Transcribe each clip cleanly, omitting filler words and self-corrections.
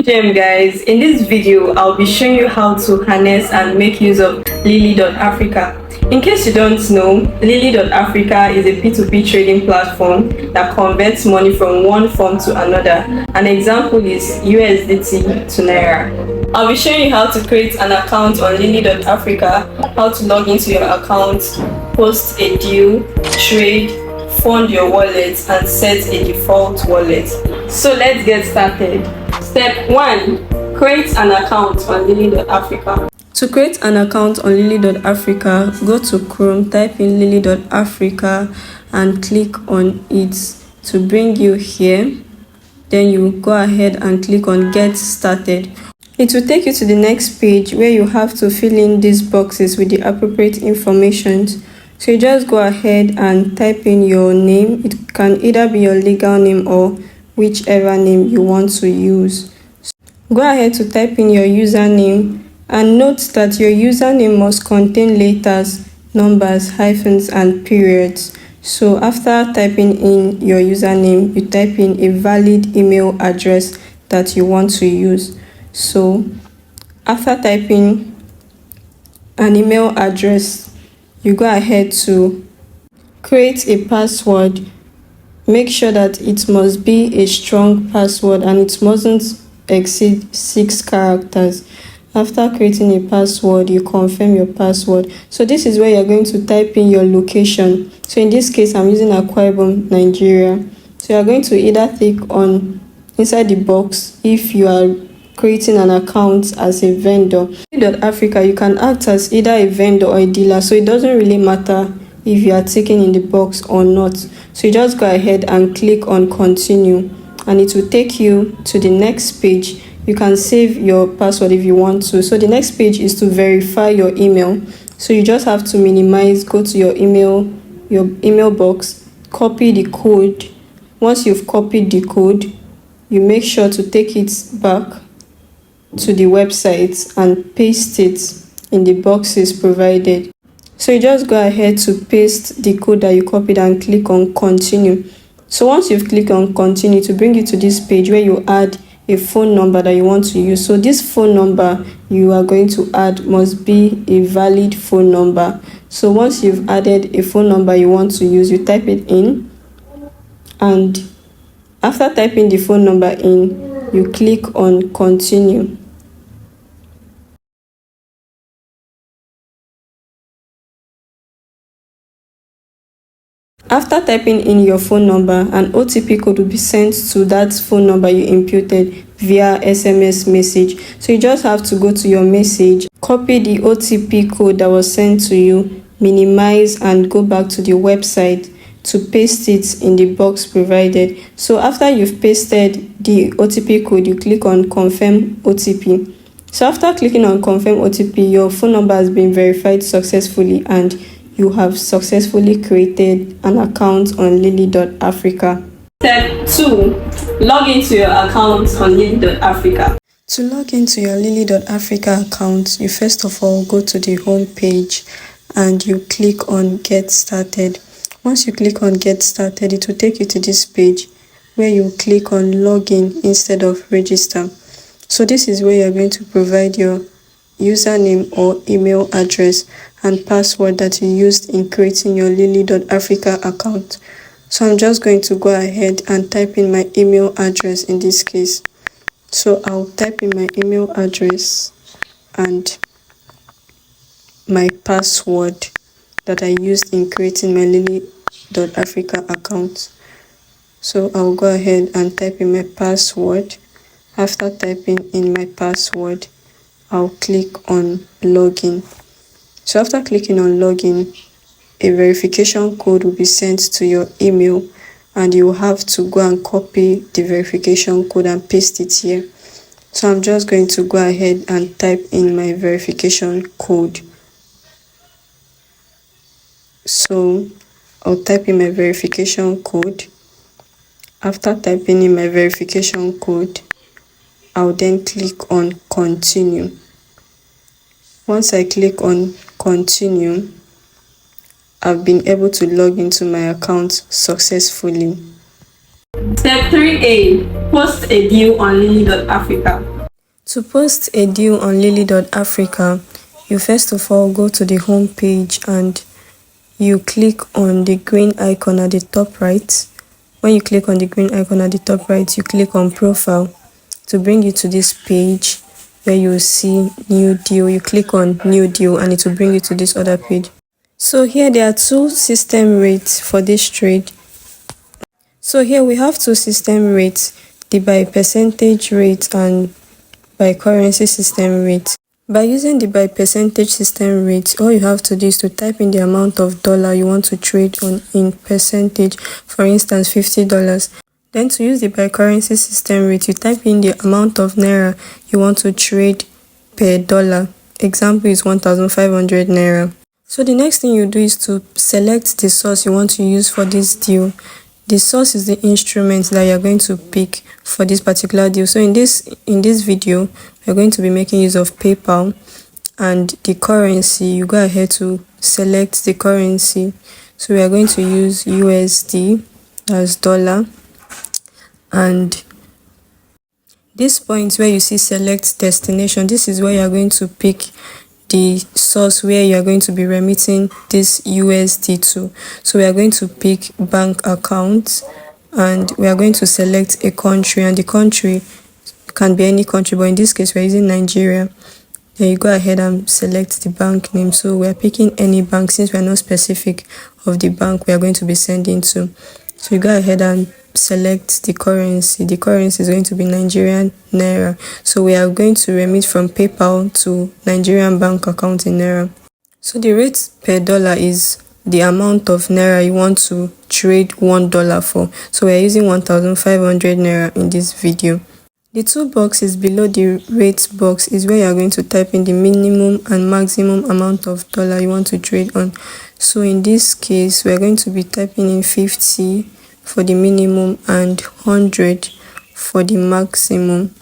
Guys, in this video I'll be showing you how to harness and make use of lily.africa. In case you don't know, lily.africa is a P2P trading platform that converts money from one form to another. An example is USDT to Naira. I'll be showing you how to create an account on lily.africa, how to log into your account, post a deal, trade, fund your wallet, and set a default wallet. So let's get started. Step 1. Create an account on lily.africa. To create an account on lily.africa, go to Chrome, type in lily.africa and click on it to bring you here. Then you go ahead and click on Get Started. It will take you to the next page where you have to fill in these boxes with the appropriate information. So you just go ahead and type in your name. It can either be your legal name or whichever name you want to use. Go ahead to type in your username and note that your username must contain letters, numbers, hyphens, and periods. So after typing in your username, you type in a valid email address that you want to use. So after typing an email address, you go ahead to create a password. Make sure that it must be a strong password and it mustn't exceed 6 characters. After creating a password, you confirm your password. So this is where you're going to type in your location. So in this case, I'm using Akwa Ibom, Nigeria. So you're going to either click on inside the box if you are creating an account as a vendor. Africa, you can act as either a vendor or a dealer, so it doesn't really matter if you are ticking in the box or not. So you just go ahead and click on continue and it will take you to the next page. You can save your password if you want to. So the next page is to verify your email. So you just have to minimize, go to your email box, copy the code. Once you've copied the code, you make sure to take it back to the website and paste it in the boxes provided. So you just go ahead to paste the code that you copied and click on continue. So once you've clicked on continue, to bring you to this page where you add a phone number that you want to use. So this phone number you are going to add must be a valid phone number. So once you've added a phone number you want to use, you type it in, and after typing the phone number in, you click on continue. After typing in your phone number, an OTP code will be sent to that phone number you imputed via SMS message. So you just have to go to your message, copy the OTP code that was sent to you, minimize and go back to the website to paste it in the box provided. So after you've pasted the OTP code, you click on confirm OTP. So after clicking on confirm OTP, your phone number has been verified successfully and you have successfully created an account on lily.africa. Step 2. Log into your account on lily.africa. To log into your lily.africa account, you first of all go to the home page and you click on Get Started. Once you click on Get Started, it will take you to this page where you click on Login instead of Register. So this is where you're going to provide your username or email address and password that you used in creating your lily.africa account. So I'm just going to go ahead and type in my email address in this case. So I'll type in my email address and my password that I used in creating my lily.africa account. So I'll go ahead and type in my password. After typing in my password, I'll click on login. So after clicking on login, a verification code will be sent to your email and you will have to go and copy the verification code and paste it here. So I'm just going to go ahead and type in my verification code. So I'll type in my verification code. After typing in my verification code, I'll then click on continue. Once I click on continue, I've been able to log into my account successfully. Step 3A. Post a deal on lily.africa. To post a deal on lily.africa, you first of all go to the home page and you click on the green icon at the top right. When you click on the green icon at the top right, you click on profile to bring you to this page where you will see new deal. You click on new deal and it will bring you to this other page. So here there are two system rates for this trade. So here we have two system rates, the by percentage rate and by currency system rate. By using the by percentage system rate, all you have to do is to type in the amount of dollar you want to trade on in percentage, for instance $50. Then to use the by currency system rate, you type in the amount of naira you want to trade per dollar. Example is 1,500 naira. So the next thing you do is to select the source you want to use for this deal. The source is the instrument that you're going to pick for this particular deal. So in this video, we're going to be making use of PayPal, and the currency, you go ahead to select the currency. So we are going to use USD as dollar, and this point where you see select destination, this is where you're going to pick the source where you're going to be remitting this USD to. So we are going to pick bank account, and we are going to select a country, and the country can be any country, but in this case we're using Nigeria. Then you go ahead and select the bank name. So we are picking any bank since we are not specific of the bank we are going to be sending to. So you go ahead and select the currency. The currency is going to be Nigerian naira. So we are going to remit from PayPal to Nigerian bank account in naira. So the rate per dollar is the amount of naira you want to trade $1 for. So we are using 1,500 naira in this video. The two boxes below the rate box is where you are going to type in the minimum and maximum amount of dollar you want to trade on. So in this case, we are going to be typing in 50 for the minimum and 100 for the maximum.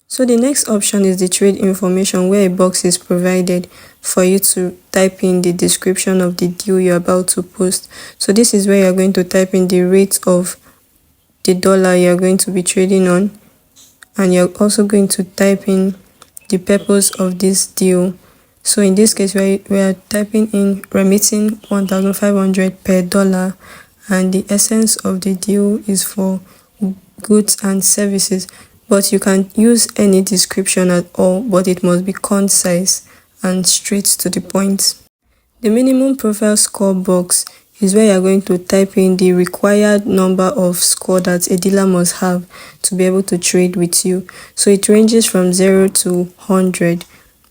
So the next option is the trade information, where a box is provided for you to type in the description of the deal you're about to post. So this is where you're going to type in the rate of the dollar you're going to be trading on, and you're also going to type in the purpose of this deal. So in this case, we are typing in remitting 1,500 per dollar, and the essence of the deal is for goods and services. But you can use any description at all, but it must be concise and straight to the point. The minimum profile score box is where you're going to type in the required number of score that a dealer must have to be able to trade with you. So it ranges from 0 to 100,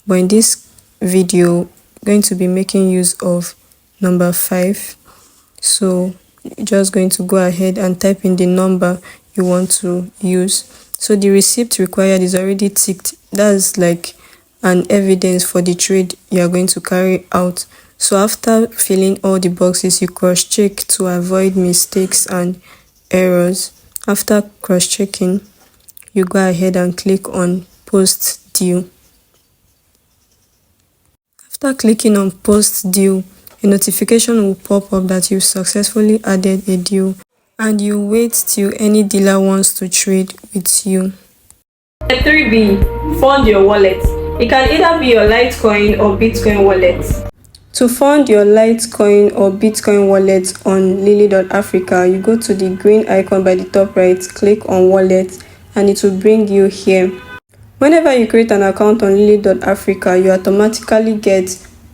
but in this video, I'm going to be making use of number 5. So you're just going to go ahead and type in the number you want to use. So the receipt required is already ticked. That's like an evidence for the trade you are going to carry out. So after filling all the boxes, you cross-check to avoid mistakes and errors. After cross-checking, you go ahead and click on post deal. After clicking on post deal, a notification will pop up that you've successfully added a deal, and you wait till any dealer wants to trade with you. Step 3B, fund your wallet. It can either be your Litecoin or Bitcoin wallet. To fund your Litecoin or Bitcoin wallet on lily.africa, you go to the green icon by the top right, click on wallet, and it will bring you here. Whenever you create an account on lily.africa, you automatically get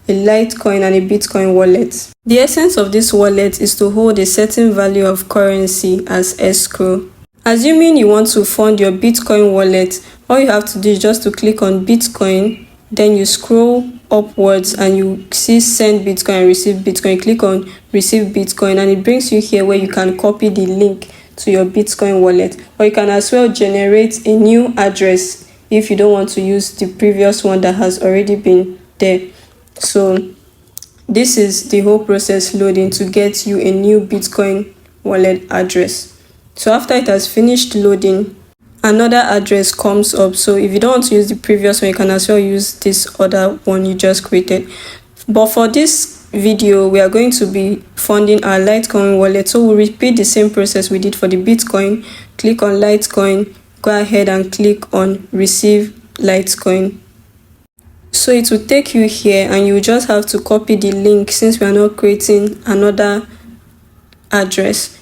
a Litecoin and a Bitcoin wallet. The essence of this wallet is to hold a certain value of currency as escrow. Assuming you want to fund your Bitcoin wallet, all you have to do is just to click on Bitcoin, then you scroll upwards and you see send Bitcoin and receive Bitcoin. Click on receive Bitcoin and it brings you here where you can copy the link to your Bitcoin wallet, or you can as well generate a new address if you don't want to use the previous one that has already been there. So this is the whole process loading to get you a new Bitcoin wallet address. So after it has finished loading, another address comes up. So if you don't want to use the previous one, you can as well use this other one you just created. But for this video, we are going to be funding our Litecoin wallet. So we'll repeat the same process we did for the Bitcoin. Click on Litecoin, go ahead and click on receive Litecoin. So it will take you here, and you just have to copy the link since we are not creating another address.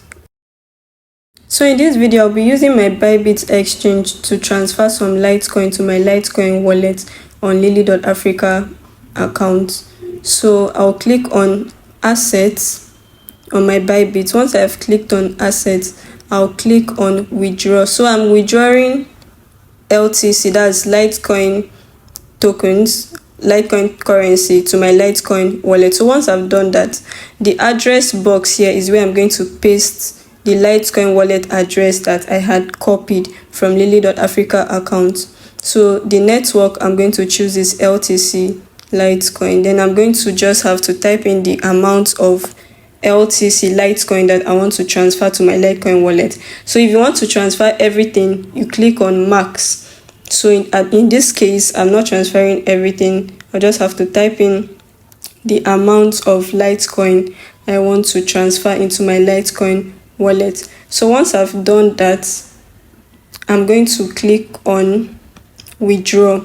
So in this video, I'll be using my Bybit exchange to transfer some Litecoin to my Litecoin wallet on lily.africa account. So I'll click on assets on my Bybit. Once I've clicked on assets, I'll click on withdraw. So I'm withdrawing LTC, that's Litecoin tokens, Litecoin currency, to my Litecoin wallet. So once I've done that, the address box here is where I'm going to paste the Litecoin wallet address that I had copied from lily.africa account. So the network I'm going to choose is LTC Litecoin. Then I'm going to just have to type in the amount of LTC Litecoin that I want to transfer to my Litecoin wallet. So if you want to transfer everything, you click on max. So in this case, I'm not transferring everything. I just have to type in the amount of Litecoin I want to transfer into my Litecoin wallet. So once I've done that, I'm going to click on withdraw.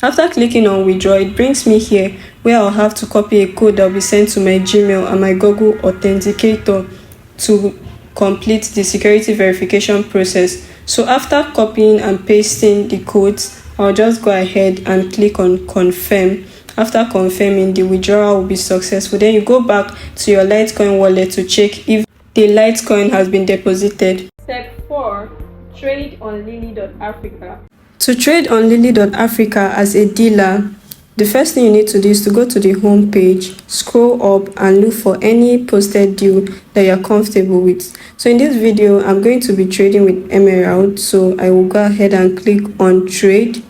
After clicking on withdraw, it brings me here where I'll have to copy a code that will be sent to my Gmail and my Google Authenticator to complete the security verification process. So after copying and pasting the codes, I'll just go ahead and click on confirm. After confirming, the withdrawal will be successful. Then you go back to your Litecoin wallet to check if the Litecoin has been deposited. Step 4. Trade on lily.africa. To trade on lily.africa as a dealer, the first thing you need to do is to go to the home page, scroll up and look for any posted deal that you're comfortable with. So in this video, I'm going to be trading with Emerald. So I will go ahead and click on trade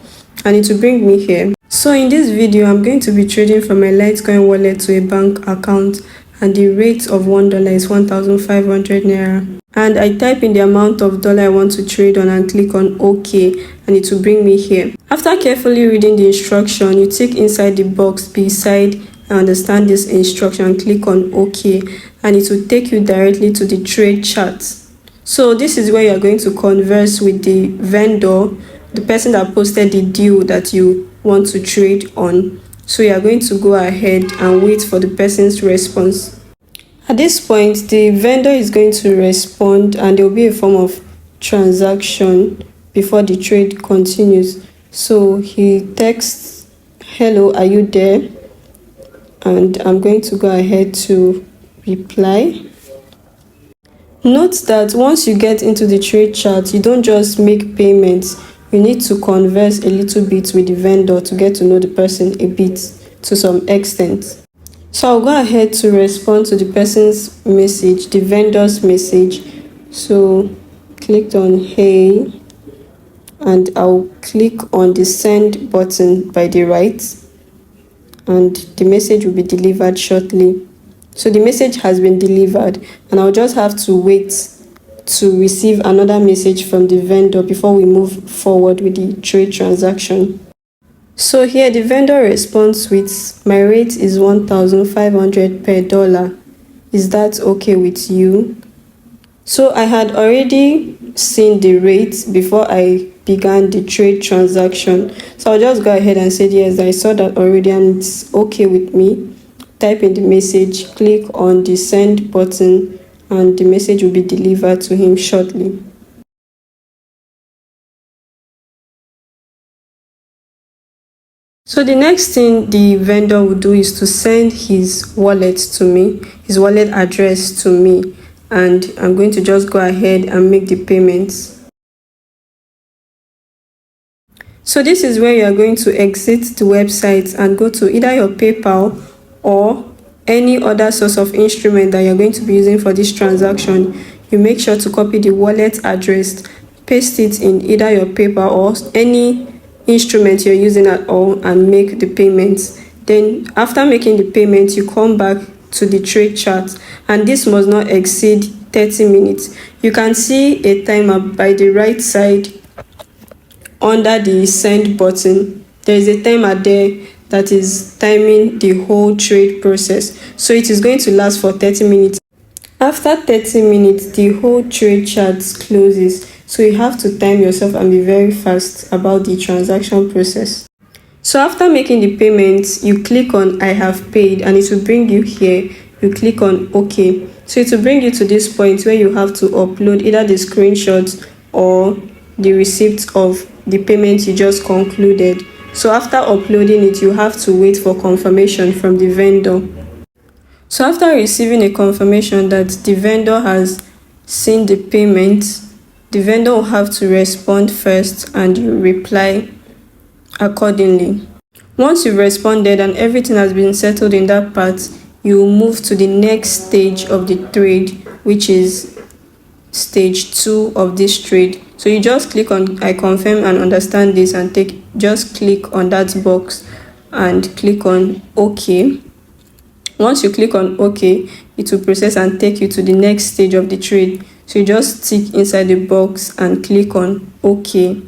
and it will bring me here. So in this video, I'm going to be trading from my Litecoin wallet to a bank account, and the rate of $1 is 1,500 naira. And I type in the amount of dollar I want to trade on and click on OK, and it will bring me here. After carefully reading the instruction, you tick inside the box beside I understand this instruction and click on OK, and it will take you directly to the trade chart. So this is where you are going to converse with the vendor, the person that posted the deal that you want to trade on. So you are going to go ahead and wait for the person's response. At this point, the vendor is going to respond and there will be a form of transaction before the trade continues. So he texts, "Hello, are you there?" And I'm going to go ahead to reply. Note that once you get into the trade chart, you don't just make payments. You need to converse a little bit with the vendor to get to know the person a bit to some extent. So I'll go ahead to respond to the person's message, the vendor's message. So clicked on hey, and I'll click on the send button by the right, and the message will be delivered shortly. So the message has been delivered, and I'll just have to wait to receive another message from the vendor before we move forward with the trade transaction. So here the vendor responds with, "My rate is 1,500 per dollar. Is that okay with you?" So I had already seen the rate before I began the trade transaction. So I'll just go ahead and say, yes, I saw that already and it's okay with me. Type in the message, click on the send button, and the message will be delivered to him shortly. So the next thing the vendor will do is to send his wallet to me, his wallet address to me, and I'm going to just go ahead and make the payments. So this is where you are going to exit the website and go to either your PayPal or any other source of instrument that you're going to be using for this transaction. You make sure to copy the wallet address, paste it in either your PayPal or any instrument you're using at all, and make the payments. Then after making the payment, you come back to the trade chart, and this must not exceed 30 minutes. You can see a timer by the right side under the send button. There is a timer there that is timing the whole trade process. So it is going to last for 30 minutes. After 30 minutes, the whole trade chart closes. So you have to time yourself and be very fast about the transaction process. So after making the payment, you click on I have paid and it will bring you here. You click on OK. So it will bring you to this point where you have to upload either the screenshot or the receipt of the payment you just concluded. So after uploading it, you have to wait for confirmation from the vendor. So after receiving a confirmation that the vendor has seen the payment, the vendor will have to respond first and you reply accordingly. Once you've responded and everything has been settled in that part, you will move to the next stage of the trade, which is stage 2 of this trade. So you just click on I confirm and understand this and just click on that box and click on OK. Once you click on OK, it will process and take you to the next stage of the trade. So you just tick inside the box and click on OK.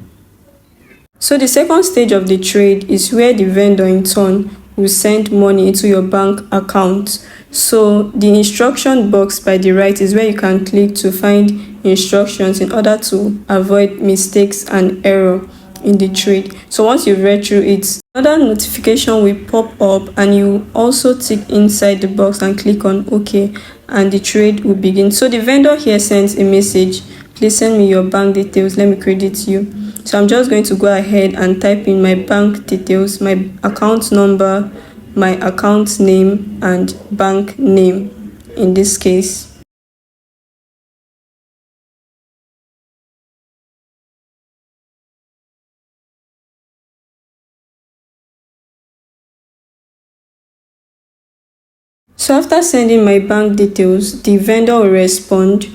So the second stage of the trade is where the vendor in turn will send money into your bank account. So the instruction box by the right is where you can click to find instructions in order to avoid mistakes and error in the trade. So once you've read through it, another notification will pop up and you also tick inside the box and click on OK and the trade will begin. So the vendor here sends a message, please send me your bank details, let me credit you. So I'm just going to go ahead and type in my bank details, my account number, my account name and bank name in this case. So after sending my bank details, the vendor will respond.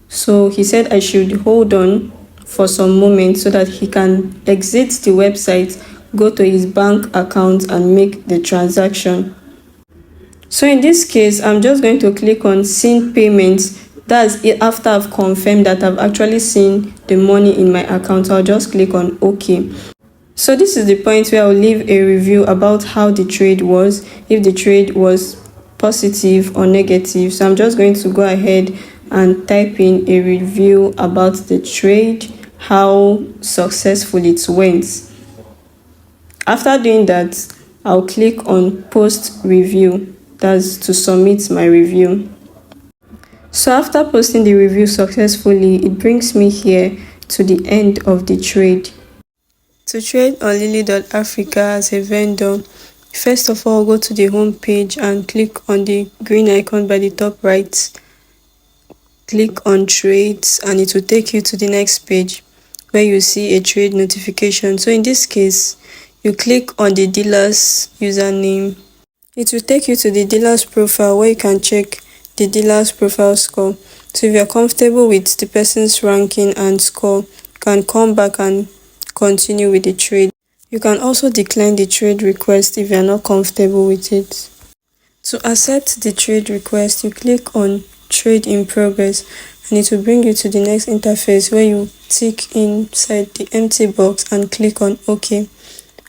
So he said I should hold on for some moments so that he can exit the website, go to his bank account and make the transaction. So in this case, I'm just going to click on seen payments. That's it. After I've confirmed that I've actually seen the money in my account, I'll just click on OK. So this is the point where I'll leave a review about how the trade was, if the trade was positive or negative. So I'm just going to go ahead and type in a review about the trade, how successful it went. After doing that, I'll click on post review. That's to submit my review. So after posting the review successfully, it brings me here to the end of the trade. To trade on lily.africa as a vendor, first of all, go to the home page and click on the green icon by the top right. Click on trades and it will take you to the next page where you see a trade notification. So in this case, you click on the dealer's username. It will take you to the dealer's profile where you can check the dealer's profile score. So if you're comfortable with the person's ranking and score, you can come back and continue with the trade. You can also decline the trade request if you're not comfortable with it. To accept the trade request, you click on trade in progress and it will bring you to the next interface where you tick inside the empty box and click on OK.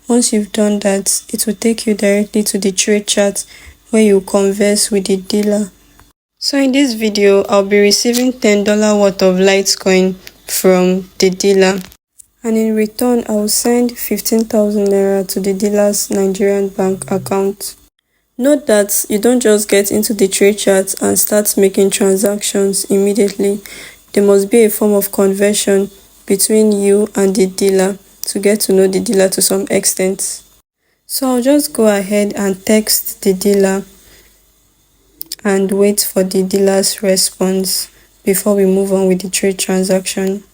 Once you've done that, it will take you directly to the trade chat where you converse with the dealer. So in this video, I'll be receiving $10 worth of Litecoin from the dealer. And in return, I will send 15,000 naira to the dealer's Nigerian bank account. Note that you don't just get into the trade chat and start making transactions immediately. There must be a form of conversion between you and the dealer to get to know the dealer to some extent. So I'll just go ahead and text the dealer and wait for the dealer's response before we move on with the trade transaction.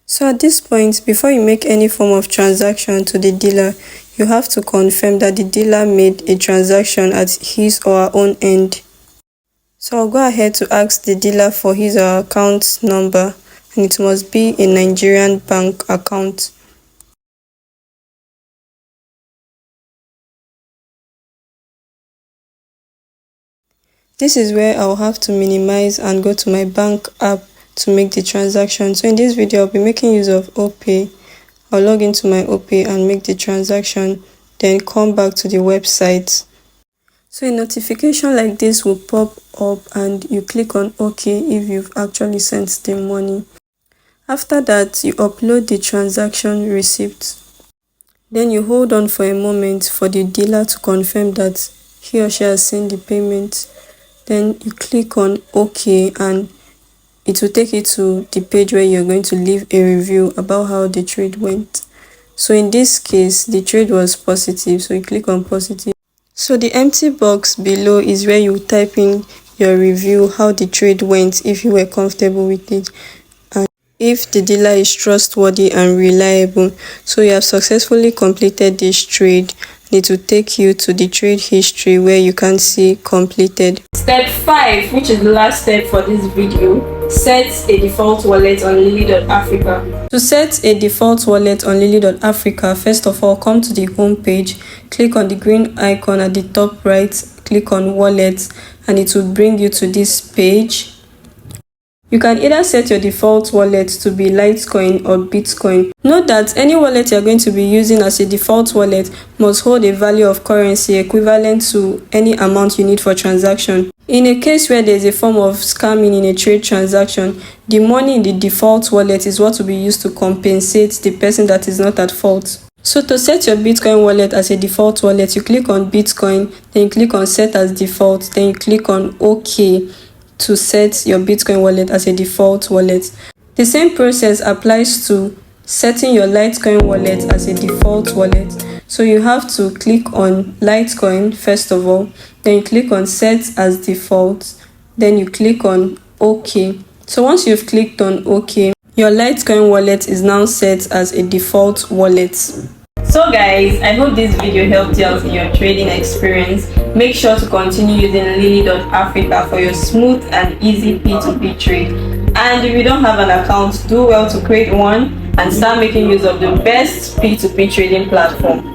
So at this point, before you make any form of transaction to the dealer, you have to confirm that the dealer made a transaction at his or her own end. So I'll go ahead to ask the dealer for his or her account number, and it must be a Nigerian bank account. This is where I'll have to minimize and go to my bank app to make the transaction. So in this video, I'll be making use of OPay. I'll log into my OPay and make the transaction, then come back to the website. So a notification like this will pop up and you click on OK if you've actually sent the money. After that, you upload the transaction receipt. Then you hold on for a moment for the dealer to confirm that he or she has seen the payment. Then you click on OK and it will take you to the page where you're going to leave a review about how the trade went. So in this case, the trade was positive, so you click on positive. So the empty box below is where you type in your review, how the trade went, if you were comfortable with it, and if the dealer is trustworthy and reliable. So you have successfully completed this trade. It will take you to the trade history where you can see completed. Step 5, which is the last step for this video, set a default wallet on lily.africa. To set a default wallet on lily.africa, first of all, come to the home page, click on the green icon at the top right, click on wallet, and it will bring you to this page. You can either set your default wallet to be Litecoin or Bitcoin. Note that any wallet you're going to be using as a default wallet must hold a value of currency equivalent to any amount you need for transaction. In a case where there's a form of scamming in a trade transaction, the money in the default wallet is what will be used to compensate the person that is not at fault. So to set your Bitcoin wallet as a default wallet, you click on Bitcoin, then you click on set as default, then you click on OK to set your Bitcoin wallet as a default wallet. The same process applies to setting your Litecoin wallet as a default wallet. So you have to click on Litecoin first of all, then you click on set as default, then you click on OK. So once you've clicked on OK, your Litecoin wallet is now set as a default wallet. So guys, I hope this video helped you out in your trading experience. Make sure to continue using lily.africa for your smooth and easy P2P trade. And if you don't have an account, do well to create one and start making use of the best P2P trading platform.